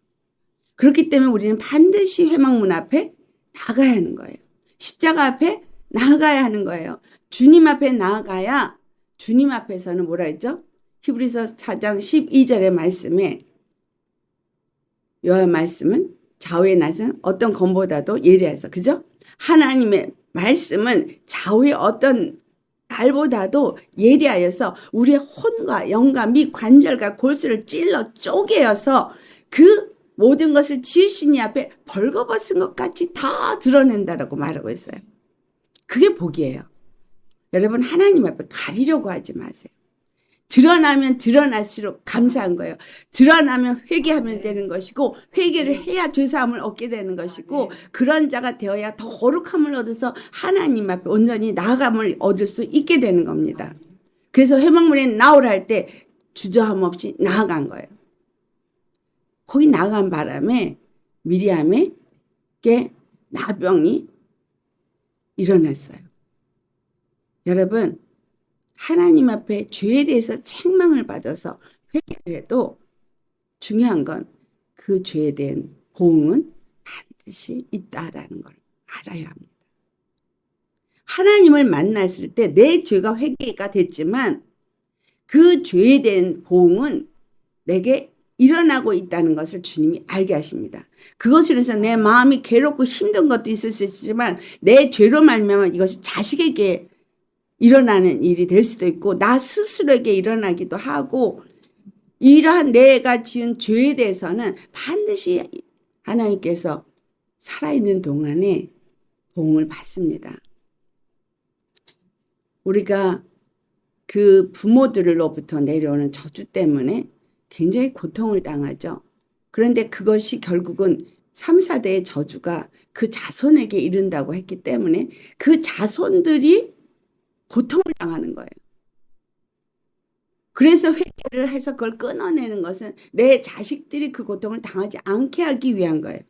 그렇기 때문에 우리는 반드시 회막문 앞에 나가야 하는 거예요. 십자가 앞에 나가야 하는 거예요. 주님 앞에 나가야 주님 앞에서는 뭐라 했죠? 히브리서 4장 12절의 말씀에 여호와의 말씀은 좌우의 낫은 어떤 검보다도 예리해서, 그죠? 하나님의 말씀은 좌우의 어떤 날보다도 예리하여서 우리의 혼과 영과 및 관절과 골수를 찔러 쪼개어서 그 모든 것을 지으신 이 앞에 벌거벗은 것 같이 다 드러낸다라고 말하고 있어요. 그게 복이에요. 여러분 하나님 앞에 가리려고 하지 마세요. 드러나면 드러날수록 감사한 거예요. 드러나면 회개하면 되는 것이고 회개를 해야 죄사함을 얻게 되는 것이고 그런 자가 되어야 더 거룩함을 얻어서 하나님 앞에 온전히 나아감을 얻을 수 있게 되는 겁니다. 그래서 회막문에 나오라 할 때 주저함 없이 나아간 거예요. 거기 나아간 바람에 미리암에게 나병이 일어났어요. 여러분 하나님 앞에 죄에 대해서 책망을 받아서 회개를 해도 중요한 건 그 죄에 대한 보응은 반드시 있다라는 걸 알아야 합니다. 하나님을 만났을 때 내 죄가 회개가 됐지만 그 죄에 대한 보응은 내게 일어나고 있다는 것을 주님이 알게 하십니다. 그것으로 해서 내 마음이 괴롭고 힘든 것도 있을 수 있지만 내 죄로 말미암아 이것이 자식에게 일어나는 일이 될 수도 있고 나 스스로에게 일어나기도 하고 이러한 내가 지은 죄에 대해서는 반드시 하나님께서 살아있는 동안에 보응을 받습니다. 우리가 그 부모들로부터 내려오는 저주 때문에 굉장히 고통을 당하죠. 그런데 그것이 결국은 3, 4대의 저주가 그 자손에게 이른다고 했기 때문에 그 자손들이 고통을 당하는 거예요. 그래서 회개를 해서 그걸 끊어내는 것은 내 자식들이 그 고통을 당하지 않게 하기 위한 거예요.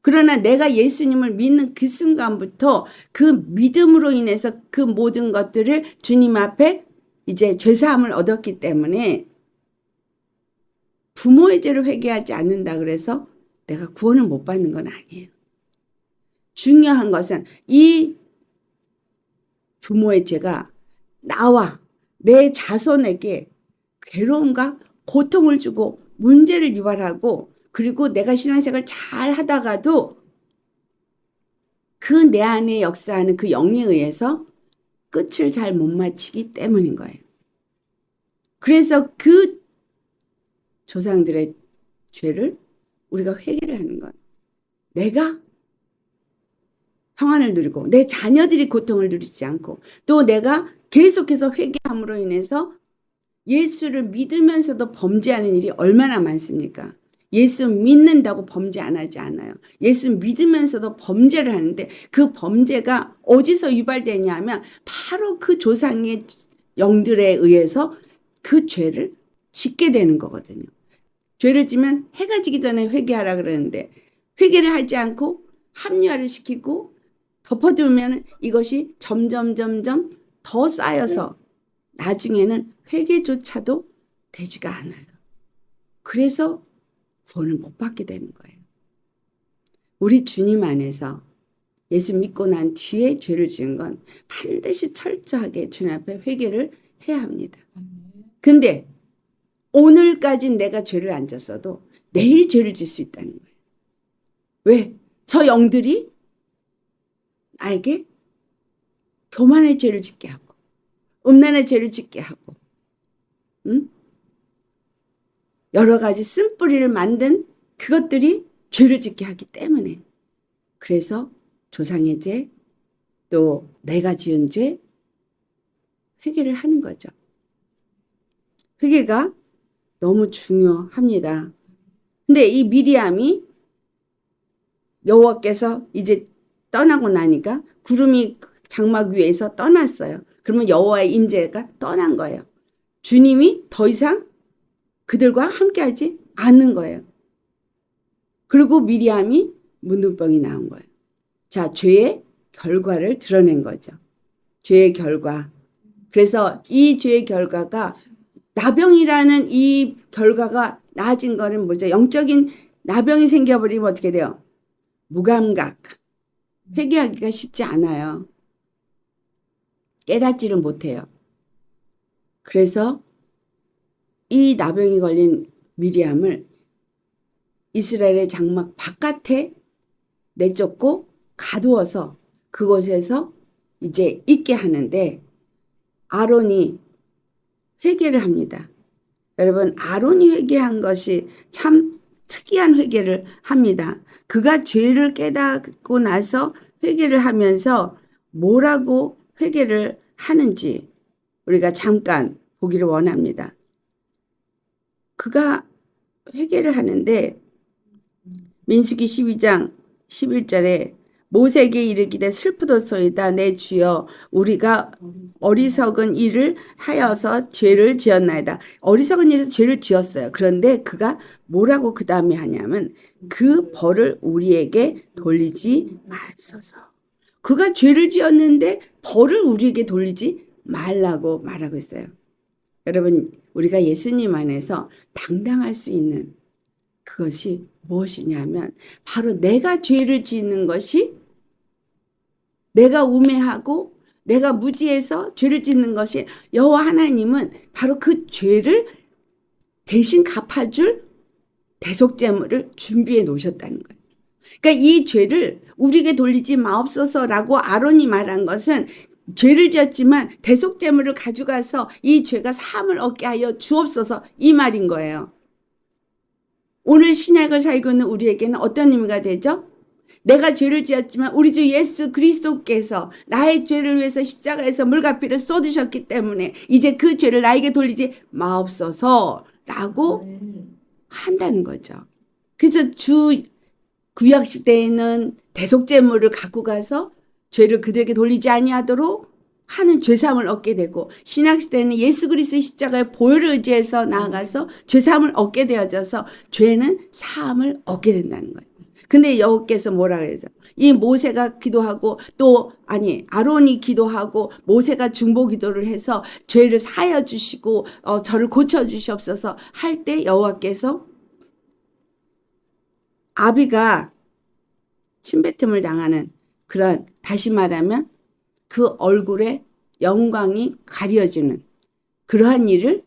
그러나 내가 예수님을 믿는 그 순간부터 그 믿음으로 인해서 그 모든 것들을 주님 앞에 이제 죄사함을 얻었기 때문에 부모의 죄를 회개하지 않는다 그래서 내가 구원을 못 받는 건 아니에요. 중요한 것은 이 부모의 죄가 나와 내 자손에게 괴로움과 고통을 주고 문제를 유발하고 그리고 내가 신앙생활을 잘 하다가도 그 내 안에 역사하는 그 영에 의해서 끝을 잘 못 마치기 때문인 거예요. 그래서 그 조상들의 죄를 우리가 회개를 하는 것. 내가 평안을 누리고 내 자녀들이 고통을 누리지 않고 또 내가 계속해서 회개함으로 인해서 예수를 믿으면서도 범죄하는 일이 얼마나 많습니까? 예수 믿는다고 범죄 안 하지 않아요. 예수 믿으면서도 범죄를 하는데 그 범죄가 어디서 유발되냐 하면 바로 그 조상의 영들에 의해서 그 죄를 짓게 되는 거거든요. 죄를 지면 해가 지기 전에 회개하라 그러는데 회개를 하지 않고 합리화를 시키고 덮어두면 이것이 점점 더 쌓여서 나중에는 회개조차도 되지가 않아요. 그래서 구원을 못 받게 되는 거예요. 우리 주님 안에서 예수 믿고 난 뒤에 죄를 지은 건 반드시 철저하게 주님 앞에 회개를 해야 합니다. 근데 오늘까지 내가 죄를 안 졌어도 내일 죄를 질 수 있다는 거예요. 왜? 저 영들이 나에게 교만의 죄를 짓게 하고 음란의 죄를 짓게 하고 여러 가지 쓴뿌리를 만든 그것들이 죄를 짓게 하기 때문에 그래서 조상의 죄 또 내가 지은 죄 회개를 하는 거죠. 회개가 너무 중요합니다. 근데 이 미리암이 여호와께서 이제 떠나고 나니까 구름이 장막 위에서 떠났어요. 그러면 여호와의 임재가 떠난 거예요. 주님이 더 이상 그들과 함께하지 않는 거예요. 그리고 미리암이 문둥병이 나온 거예요. 자, 죄의 결과를 드러낸 거죠. 죄의 결과. 그래서 이 죄의 결과가 나병이라는 이 결과가 나아진 거는 뭐죠? 영적인 나병이 생겨버리면 어떻게 돼요? 무감각. 회개하기가 쉽지 않아요. 깨닫지를 못해요. 그래서 이 나병이 걸린 미리암을 이스라엘의 장막 바깥에 내쫓고 가두어서 그곳에서 이제 있게 하는데 아론이 회개를 합니다. 여러분, 아론이 회개한 것이 참 특이한 회개를 합니다. 그가 죄를 깨닫고 나서 회개를 하면서 뭐라고 회개를 하는지 우리가 잠깐 보기를 원합니다. 그가 회개를 하는데 민수기 12장 11절에 모세에게 이르기를 슬프도소이다 내 주여 우리가 어리석은 일을 하여서 죄를 지었나이다. 어리석은 일에서 죄를 지었어요. 그런데 그가 뭐라고 그 다음에 하냐면 그 벌을 우리에게 돌리지 마소서. 그가 죄를 지었는데 벌을 우리에게 돌리지 말라고 말하고 있어요. 여러분, 우리가 예수님 안에서 당당할 수 있는 그것이 무엇이냐면 바로 내가 죄를 짓는 것이, 내가 우매하고 내가 무지해서 죄를 짓는 것이, 여호와 하나님은 바로 그 죄를 대신 갚아줄 대속제물을 준비해 놓으셨다는 거예요. 그러니까 이 죄를 우리에게 돌리지 마옵소서라고 아론이 말한 것은, 죄를 지었지만 대속제물을 가져가서 이 죄가 사함을 얻게 하여 주옵소서, 이 말인 거예요. 오늘 신약을 살고 있는 우리에게는 어떤 의미가 되죠? 내가 죄를 지었지만 우리 주 예수 그리스도께서 나의 죄를 위해서 십자가에서 물값비를 쏟으셨기 때문에 이제 그 죄를 나에게 돌리지 마옵소서라고 한다는 거죠. 그래서 구약 시대에는 대속제물을 갖고 가서 죄를 그들에게 돌리지 아니하도록 하는 죄사함을 얻게 되고, 신약 시대는 예수 그리스도의 십자가의 보혈을 의지해서 나아가서 죄사함을 얻게 되어져서 죄는 사함을 얻게 된다는 거예요. 근데 여호께서 뭐라 그러죠? 이 모세가 기도하고 아론이 기도하고 모세가 중보 기도를 해서 죄를 사하여 주시고 저를 고쳐 주시옵소서 할 때 여호와께서 아비가 침뱉음을 당하는 그런, 다시 말하면 그 얼굴에 영광이 가려지는 그러한 일을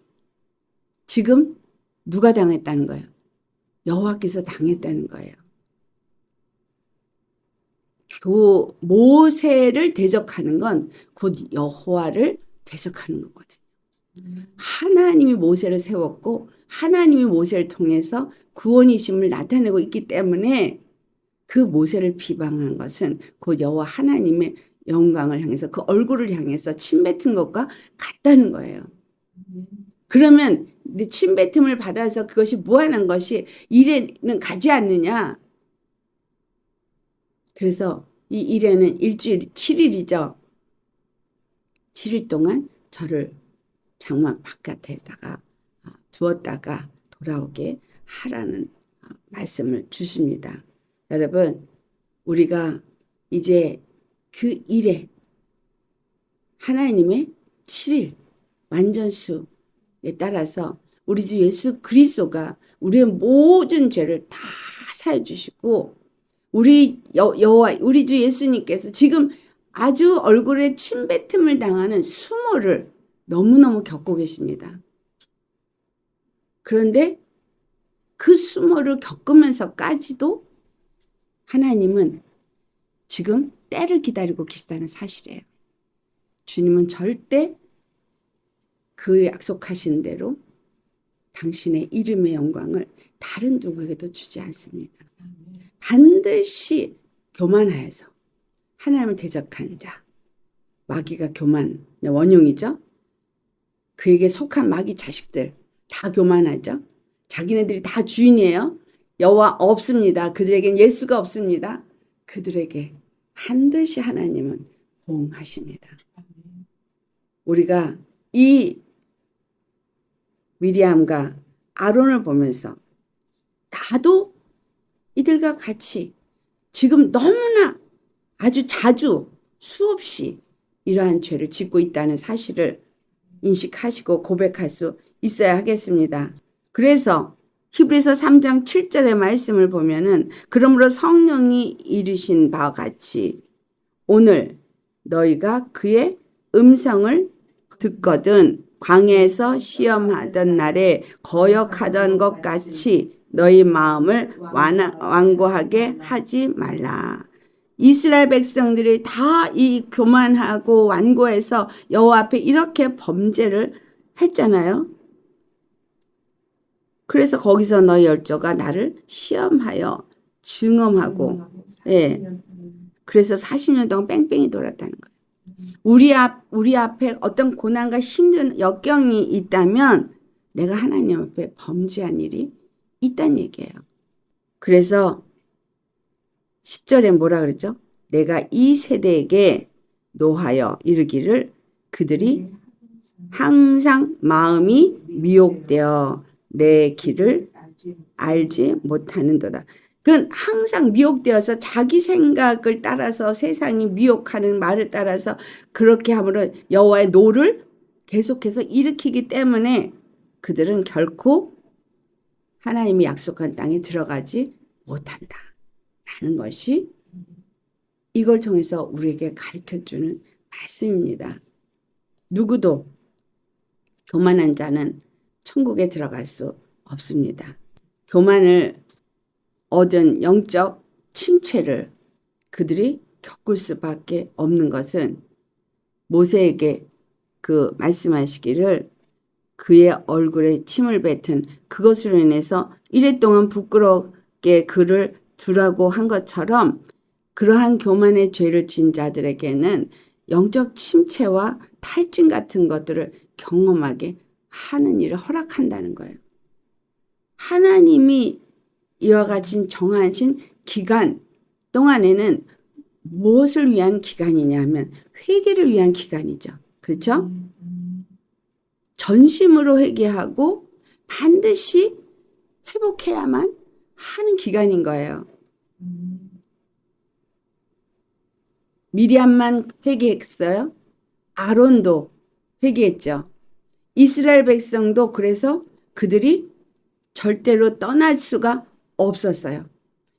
지금 누가 당했다는 거예요? 여호와께서 당했다는 거예요. 모세를 대적하는 건 곧 여호와를 대적하는 거거든요. 하나님이 모세를 세웠고 하나님이 모세를 통해서 구원이심을 나타내고 있기 때문에 그 모세를 비방한 것은 곧 여호와 하나님의 영광을 향해서, 그 얼굴을 향해서 침뱉은 것과 같다는 거예요. 그러면 침뱉음을 받아서 그것이 무한한 것이 일에는 가지 않느냐? 그래서 이 일에는 일주일 7일이죠. 7일 동안 저를 장막 바깥에다가 두었다가 돌아오게 하라는 말씀을 주십니다. 여러분, 우리가 이제 그 일에 하나님의 7일 완전수에 따라서 우리 주 예수 그리스도가 우리의 모든 죄를 다 사해 주시고, 우리 여호와 우리 주 예수님께서 지금 아주 얼굴에 침뱉음을 당하는 수모를 너무너무 겪고 계십니다. 그런데 그 수모를 겪으면서까지도 하나님은 지금 때를 기다리고 계시다는 사실이에요. 주님은 절대 그 약속하신 대로 당신의 이름의 영광을 다른 누구에게도 주지 않습니다. 반드시 교만하여서 하나님을 대적한 자, 마귀가 교만의 원흉이죠. 그에게 속한 마귀 자식들 다 교만하죠. 자기네들이 다 주인이에요. 여호와 없습니다. 그들에겐 예수가 없습니다. 그들에게 반드시 하나님은 보응하십니다. 우리가 이 미리암과 아론을 보면서 나도 이들과 같이 지금 너무나 아주 자주 수없이 이러한 죄를 짓고 있다는 사실을 인식하시고 고백할 수 있어야 하겠습니다. 그래서 히브리서 3장 7절의 말씀을 보면은, 그러므로 성령이 이르신 바와 같이 오늘 너희가 그의 음성을 듣거든 광야에서 시험하던 날에 거역하던 것 같이 너희 마음을 완고하게 하지 말라. 이스라엘 백성들이 다 이 교만하고 완고해서 여호와 앞에 이렇게 범죄를 했잖아요. 그래서 거기서 너희 열조가 나를 시험하여 증언하고, 그래서 40년 동안 뺑뺑이 돌았다는 거예요. 우리 앞에 어떤 고난과 힘든 역경이 있다면 내가 하나님 앞에 범죄한 일이 있다는 얘기예요. 그래서 10절에 뭐라 그랬죠? 내가 이 세대에게 노하여 이르기를 그들이 항상 마음이 미혹되어 내 길을 알지 못하는도다. 그건 항상 미혹되어서 자기 생각을 따라서 세상이 미혹하는 말을 따라서 그렇게 함으로 여호와의 노를 계속해서 일으키기 때문에 그들은 결코 하나님이 약속한 땅에 들어가지 못한다. 라는 것이 이걸 통해서 우리에게 가르쳐주는 말씀입니다. 누구도 교만한 자는 천국에 들어갈 수 없습니다. 교만을 얻은 영적 침체를 그들이 겪을 수밖에 없는 것은 모세에게 그 말씀하시기를 그의 얼굴에 침을 뱉은 그것으로 인해서 이랫동안 부끄럽게 그를 두라고 한 것처럼 그러한 교만의 죄를 진 자들에게는 영적 침체와 탈진 같은 것들을 경험하게 하는 일을 허락한다는 거예요. 하나님이 이와 같이 정하신 기간 동안에는 무엇을 위한 기간이냐면 회개를 위한 기간이죠. 그렇죠? 전심으로 회개하고 반드시 회복해야만 하는 기간인 거예요. 미리암만 회개했어요. 아론도 회개했죠. 이스라엘 백성도 그래서 그들이 절대로 떠날 수가 없었어요.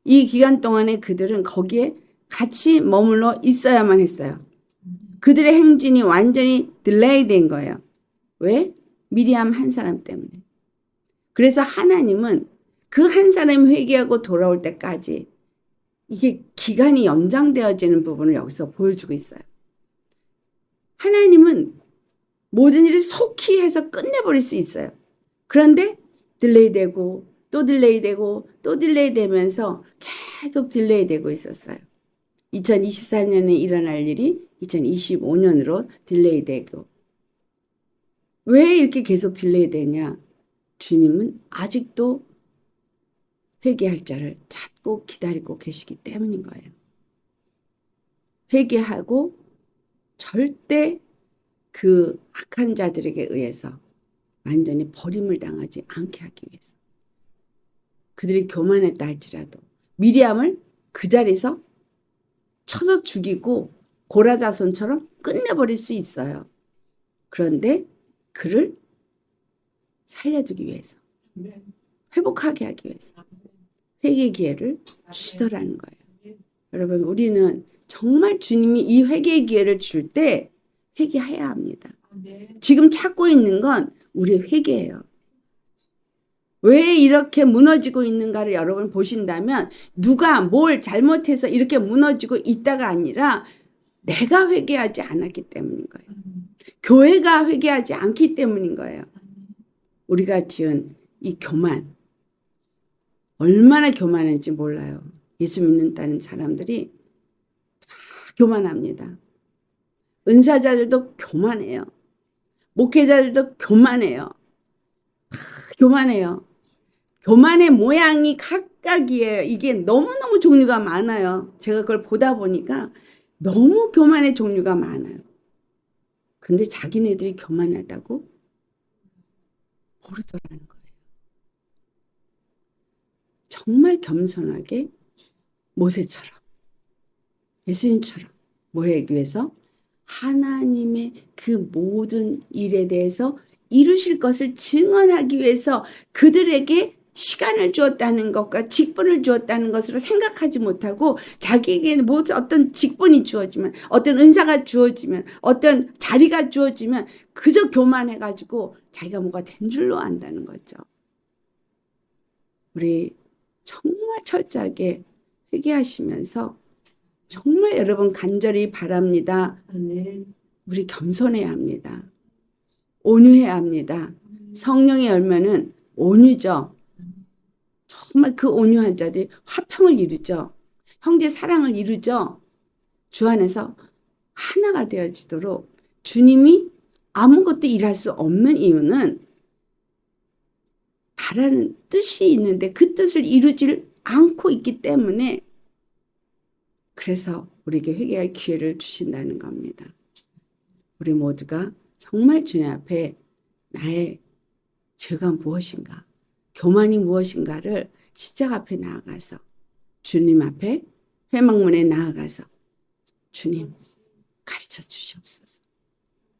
이 기간 동안에 그들은 거기에 같이 머물러 있어야만 했어요. 그들의 행진이 완전히 딜레이 된 거예요. 왜? 미리암 한 사람 때문에. 그래서 하나님은 그 한 사람이 회개하고 돌아올 때까지 이게 기간이 연장되어지는 부분을 여기서 보여주고 있어요. 하나님은 모든 일을 속히 해서 끝내버릴 수 있어요. 그런데 딜레이 되고 또 딜레이 되고 또 딜레이 되면서 계속 딜레이 되고 있었어요. 2024년에 일어날 일이 2025년으로 딜레이 되고 왜 이렇게 계속 딜레이 되냐? 주님은 아직도 회개할 자를 찾고 기다리고 계시기 때문인 거예요. 회개하고 절대 그 악한 자들에게 의해서 완전히 버림을 당하지 않게 하기 위해서. 그들이 교만했다 할지라도 미리암을 그 자리에서 쳐서 죽이고 고라자손처럼 끝내버릴 수 있어요. 그런데 그를 살려두기 위해서, 회복하게 하기 위해서 회개 기회를 주시더라는 거예요. 여러분, 우리는 정말 주님이 이 회개의 기회를 줄 때 회개해야 합니다. 지금 찾고 있는 건 우리의 회개예요. 왜 이렇게 무너지고 있는가를 여러분 보신다면 누가 뭘 잘못해서 이렇게 무너지고 있다가 아니라 내가 회개하지 않았기 때문인 거예요. 교회가 회개하지 않기 때문인 거예요. 우리가 지은 이 교만, 얼마나 교만한지 몰라요. 예수 믿는다는 사람들이 다 교만합니다. 은사자들도 교만해요. 목회자들도 교만해요. 다 교만해요. 교만의 모양이 각각이에요. 이게 너무너무 종류가 많아요. 제가 그걸 보다 보니까 너무 교만의 종류가 많아요. 근데 자기네들이 교만하다고 모르더라는 거예요. 정말 겸손하게 모세처럼 예수님처럼 뭐하기 위해서 하나님의 그 모든 일에 대해서 이루실 것을 증언하기 위해서 그들에게 시간을 주었다는 것과 직분을 주었다는 것으로 생각하지 못하고 자기에게는 어떤 직분이 주어지면 어떤 은사가 주어지면 어떤 자리가 주어지면 그저 교만해가지고 자기가 뭐가 된 줄로 안다는 거죠. 우리 정말 철저하게 회개하시면서 정말 여러분 간절히 바랍니다. 우리 겸손해야 합니다. 온유해야 합니다. 성령의 열매는 온유죠. 정말 그 온유한 자들이 화평을 이루죠. 형제 사랑을 이루죠. 주 안에서 하나가 되어지도록 주님이 아무것도 일할 수 없는 이유는 바라는 뜻이 있는데 그 뜻을 이루지 않고 있기 때문에 그래서 우리에게 회개할 기회를 주신다는 겁니다. 우리 모두가 정말 주님 앞에 나의 죄가 무엇인가, 교만이 무엇인가를 십자가 앞에 나아가서 주님 앞에 회막문에 나아가서 주님 가르쳐 주시옵소서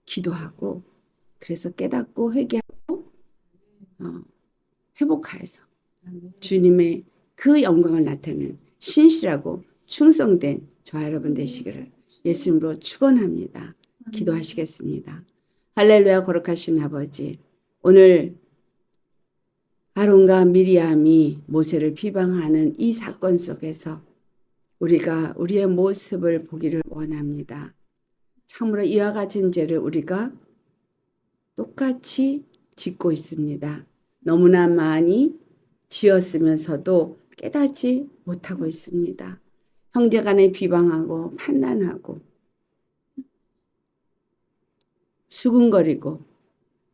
기도하고 그래서 깨닫고 회개하고 회복하여서 주님의 그 영광을 나타내는 신실하고 충성된 저와 여러분 되시기를 예수님으로 축원합니다. 기도하시겠습니다. 할렐루야. 거룩하신 아버지, 오늘 아론과 미리암이 모세를 비방하는 이 사건 속에서 우리가 우리의 모습을 보기를 원합니다. 참으로 이와 같은 죄를 우리가 똑같이 짓고 있습니다. 너무나 많이 지었으면서도 깨닫지 못하고 있습니다. 형제간에 비방하고 판단하고 수군거리고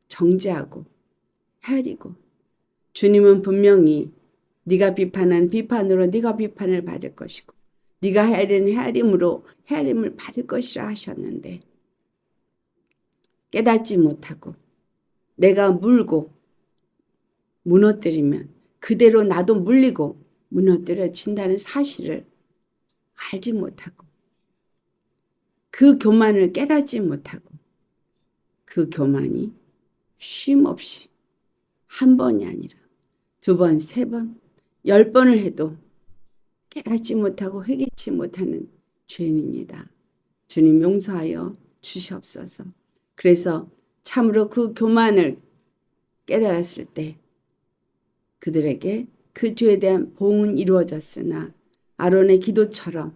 정죄하고 헤아리고, 주님은 분명히 네가 비판한 비판으로 네가 비판을 받을 것이고 네가 헤아리는 헤아림으로 헤아림을 받을 것이라 하셨는데, 깨닫지 못하고 내가 물고 무너뜨리면 그대로 나도 물리고 무너뜨려진다는 사실을 알지 못하고 그 교만을 깨닫지 못하고 그 교만이 쉼없이 한 번이 아니라 두 번, 세 번, 10번을 해도 깨닫지 못하고 회개치 못하는 죄인입니다. 주님 용서하여 주시옵소서. 그래서 참으로 그 교만을 깨달았을 때 그들에게 그 죄에 대한 보응은 이루어졌으나 아론의 기도처럼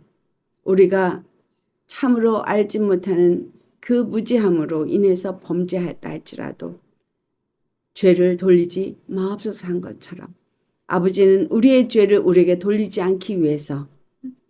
우리가 참으로 알지 못하는 그 무지함으로 인해서 범죄하였다 할지라도 죄를 돌리지 마옵소서 한 것처럼 아버지는 우리의 죄를 우리에게 돌리지 않기 위해서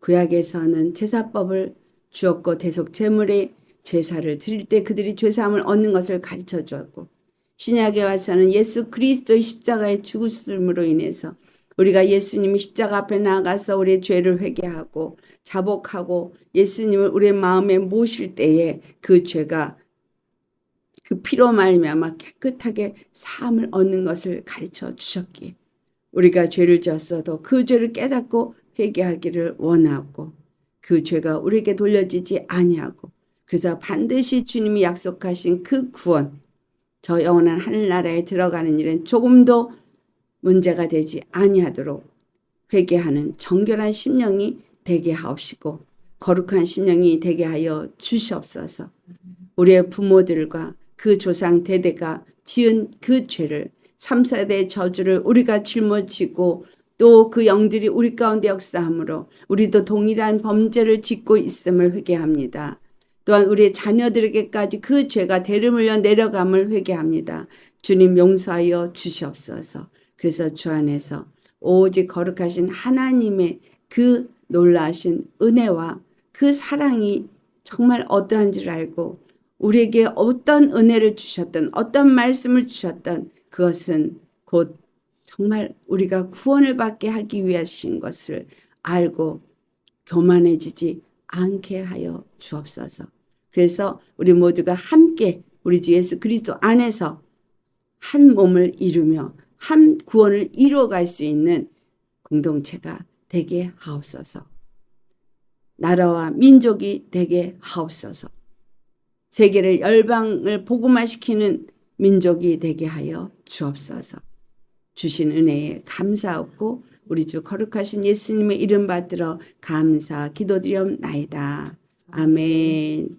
구약에서는 제사법을 주었고 대속 제물의 제사를 드릴 때 그들이 죄사함을 얻는 것을 가르쳐 주었고, 신약에 와서는 예수 그리스도의 십자가의 죽으심으로 인해서 우리가 예수님이 십자가 앞에 나가서 우리의 죄를 회개하고 자복하고 예수님을 우리의 마음에 모실 때에 그 죄가 그 피로 말미암아 깨끗하게 사함을 얻는 것을 가르쳐 주셨기에 우리가 죄를 지었어도 그 죄를 깨닫고 회개하기를 원하고 그 죄가 우리에게 돌려지지 아니하고, 그래서 반드시 주님이 약속하신 그 구원, 저 영원한 하늘나라에 들어가는 일은 조금도 문제가 되지 아니하도록 회개하는 정결한 심령이 되게 하옵시고 거룩한 심령이 되게 하여 주시옵소서. 우리의 부모들과 그 조상 대대가 지은 그 죄를 3, 4대 저주를 우리가 짊어지고 또 그 영들이 우리 가운데 역사함으로 우리도 동일한 범죄를 짓고 있음을 회개합니다. 또한 우리의 자녀들에게까지 그 죄가 대를 물려 내려감을 회개합니다. 주님 용서하여 주시옵소서. 그래서 주 안에서 오직 거룩하신 하나님의 그 놀라신 은혜와 그 사랑이 정말 어떠한지를 알고 우리에게 어떤 은혜를 주셨던 어떤 말씀을 주셨던 그것은 곧 정말 우리가 구원을 받게 하기 위하신 것을 알고 교만해지지 않게 하여 주옵소서. 그래서 우리 모두가 함께 우리 주 예수 그리스도 안에서 한 몸을 이루며 한 구원을 이루어갈 수 있는 공동체가 되게 하옵소서. 나라와 민족이 되게 하옵소서. 세계를 열방을 복음화시키는 민족이 되게 하여 주옵소서. 주신 은혜에 감사하고 우리 주 거룩하신 예수님의 이름 받들어 감사 기도드리옵나이다. 아멘.